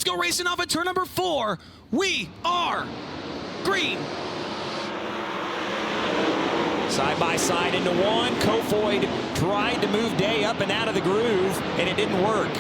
go racing off at turn number 4. We are green. Side by side into one. Kofoid tried to move Day up and out of the groove, and it didn't work.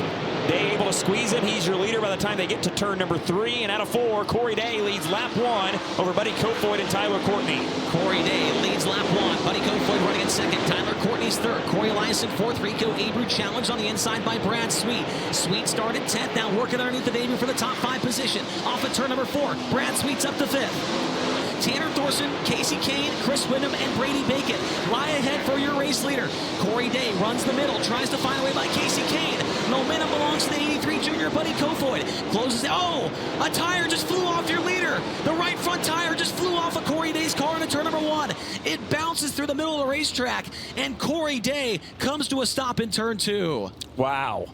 Day able to squeeze him. He's your leader by the time they get to turn number 3. And out of 4, Cory Day leads lap 1 over Buddy Kofoid and Tyler Courtney. Cory Day leads lap 1. Buddy Kofoid running in second. Tyler Courtney's third. Corey Eliason fourth. Rico Abreu challenged on the inside by Brad Sweet. Sweet started 10th. Now working underneath of Abreu for the top 5 position. Off at turn number 4. Brad Sweet's up to 5th. Tanner Thorson, Casey Kane, Chris Wyndham, and Brady Bacon lie ahead for your race leader. Cory Day runs the middle, tries to find a way by Casey Kane. Momentum belongs to the 83 junior Buddy Kofoid. Closes. Oh, a tire just flew off your leader. The right front tire just flew off of Cory Day's car into turn number 1. It bounces through the middle of the racetrack, and Cory Day comes to a stop in turn 2. Wow.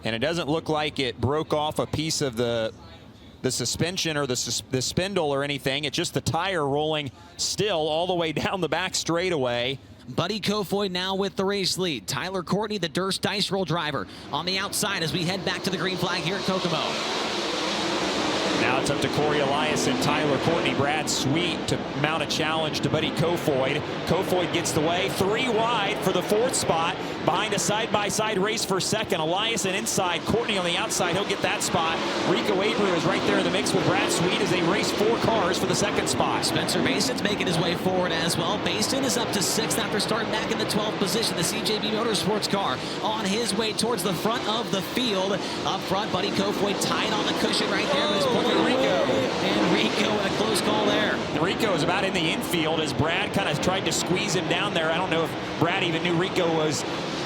And it doesn't look like it broke off a piece of the suspension or the spindle or anything. It's just the tire rolling still all the way down the back straightaway. Buddy Kofoid now with the race lead. Tyler Courtney, the Durst dice roll driver, on the outside as we head back to the green flag here at Kokomo. Now it's up to Corey Eliason, Tyler Courtney, Brad Sweet to mount a challenge to Buddy Kofoid. Kofoid gets the way, 3 wide for the 4th spot. Behind a side-by-side race for 2nd. Eliason inside, Courtney on the outside. He'll get that spot. Rico Abreu is right there in the mix with Brad Sweet as they race 4 cars for the 2nd spot. Spencer Mason's making his way forward as well. Basin is up to 6th after starting back in the 12th position. The CJB Motorsports car on his way towards the front of the field. Up front, Buddy Kofoid tied on the cushion right there. But it's Rico. And Rico, a close call there. Rico is about in the infield as Brad kind of tried to squeeze him down there. I don't know if Brad even knew Rico was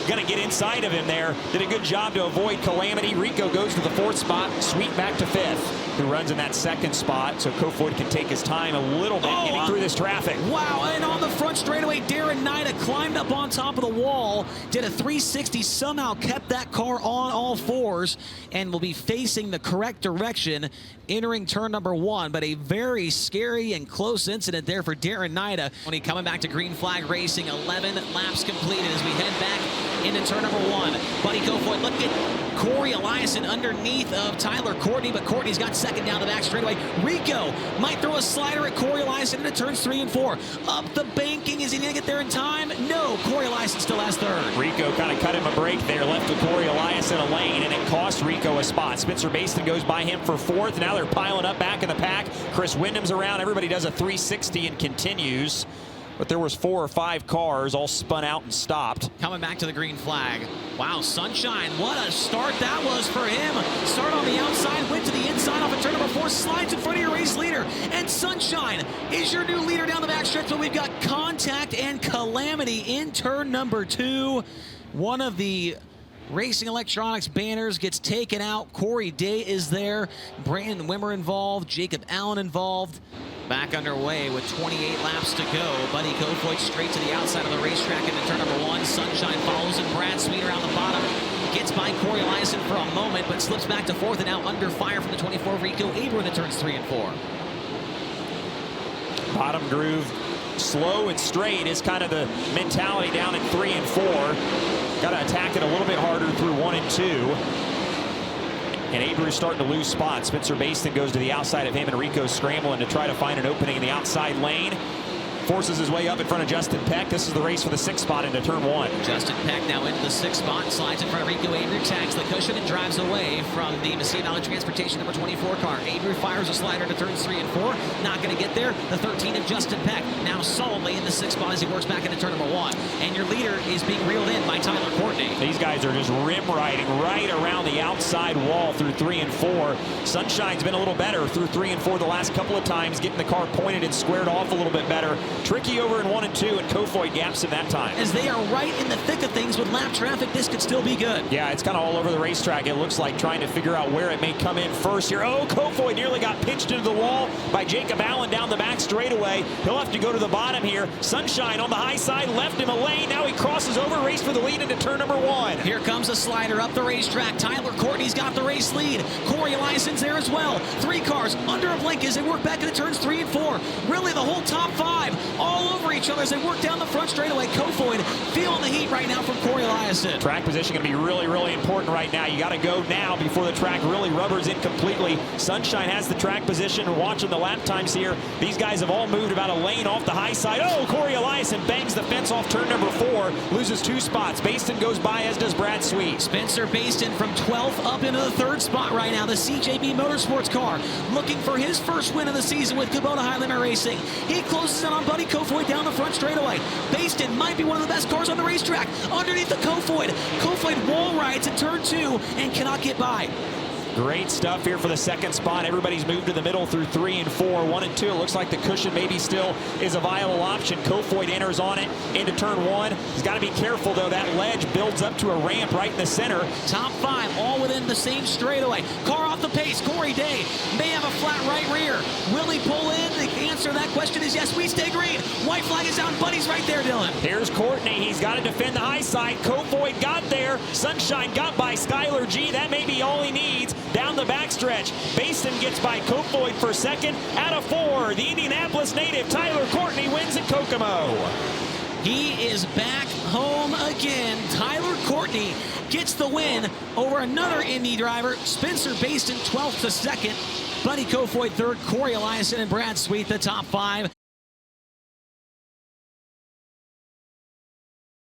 going to get inside of him there. Did a good job to avoid calamity. Rico goes to the 4th spot. Sweet back to 5th. Who runs in that 2nd spot, so Kofoid can take his time a little bit getting through this traffic. Wow, and on the front straightaway, Darren Nida climbed up on top of the wall, did a 360, somehow kept that car on all 4s, and will be facing the correct direction entering turn number 1. But a very scary and close incident there for Darren Nida. When he coming back to green flag racing, 11 laps completed as we head back into turn number 1. Buddy Kofoid, look at Corey Eliason underneath of Tyler Courtney, but Courtney's got 2nd down the back straightaway. Rico might throw a slider at Corey Eliason into turns 3 and 4. Up the banking, is he gonna get there in time? No, Corey Eliason still has 3rd. Rico kind of cut him a break there, left with Corey Eliason a lane, and it cost Rico a spot. Spencer Basin goes by him for 4th. Now they're piling up back in the pack. Chris Wyndham's around. Everybody does a 360 and continues. But there was 4 or 5 cars all spun out and stopped. Coming back to the green flag. Wow, Sunshine, what a start that was for him. Start on the outside, went to the inside off of turn number 4, slides in front of your race leader. And Sunshine is your new leader down the backstretch, but we've got contact and calamity in turn number 2. One of the Racing Electronics banners gets taken out. Cory Day is there. Brandon Wimmer involved. Jacob Allen involved. Back underway with 28 laps to go. Buddy Kofoid straight to the outside of the racetrack into turn number 1. Sunshine follows him. Brad Sweet around the bottom. Gets by Cory Eliason for a moment, but slips back to 4th and now under fire from the 24 Rico Abreu into turns 3 and 4. Bottom groove, slow and straight is kind of the mentality down in 3 and 4. Got to attack it a little bit harder through 1 and 2. And Abreu's starting to lose spots. Spencer Basin goes to the outside of him, and Rico's scrambling to try to find an opening in the outside lane. Forces his way up in front of Justin Peck. This is the race for the 6th spot into turn 1. Justin Peck now into the 6th spot, slides in front of Rico Abreu, tags the cushion and drives away from the Messina Valley Transportation number 24 car. Abreu fires a slider to turns 3 and 4. Not going to get there. The 13 of Justin Peck now solidly in the 6th spot as he works back into turn number 1. And your leader is being reeled in by Tyler Courtney. These guys are just rim riding right around the outside wall through 3 and 4. Sunshine's been a little better through 3 and 4 the last couple of times, getting the car pointed and squared off a little bit better. Tricky over in 1 and 2, and Kofoid gaps him that time. As they are right in the thick of things with lap traffic, this could still be good. Yeah, it's kind of all over the racetrack. It looks like trying to figure out where it may come in first here. Oh, Kofoid nearly got pinched into the wall by Jacob Allen down the back straightaway. He'll have to go to the bottom here. Sunshine on the high side left him a lane. Now he crosses over, race for the lead into turn number 1. Here comes a slider up the racetrack. Tyler Courtney's got the race lead. Cory Eliason's there as well. 3 cars under a blink as they work back into turns 3 and 4. Really the whole top 5 all over each other as they work down the front straightaway. Kofoid feeling the heat right now from Cory Eliason. Track position going to be really, really important right now. You got to go now before the track really rubbers in completely. Sunshine has the track position. We're watching the lap times here. These guys have all moved about a lane off the high side. Oh, Cory Eliason bangs the fence off turn number 4, loses 2 spots. Baston goes by, as does Brad Sweet. Spencer Baston from 12th up into the 3rd spot right now. The CJB Motorsports car looking for his first win of the season with Kubota High Limit Racing. He closes in on Buddy Kofoid down the front straightaway. Baston might be one of the best cars on the racetrack. Underneath the Kofoid. Kofoid wall rides in turn 2 and cannot get by. Great stuff here for the 2nd spot. Everybody's moved to the middle through 3 and 4. 1 and 2. It looks like the cushion maybe still is a viable option. Kofoid enters on it into turn 1. He's got to be careful, though. That ledge builds up to a ramp right in the center. Top 5 all within the same straightaway. Car off the pace. Corey Day may have a flat right rear. Will he pull in? The answer to that question is yes. We stay green. White flag is out. Buddy's right there, Dylan. Here's Courtney. He's got to defend the high side. Kofoid got there. Sunshine got by Skylar G. That may be all he needs. Down the backstretch, Baston gets by Kofoid for 2nd. Out of 4, the Indianapolis native Tyler Courtney wins at Kokomo. He is back home again. Tyler Courtney gets the win over another Indy driver. Spencer Baston 12th to 2nd. Buddy Kofoid 3rd. Cory Eliason and Brad Sweet the top 5.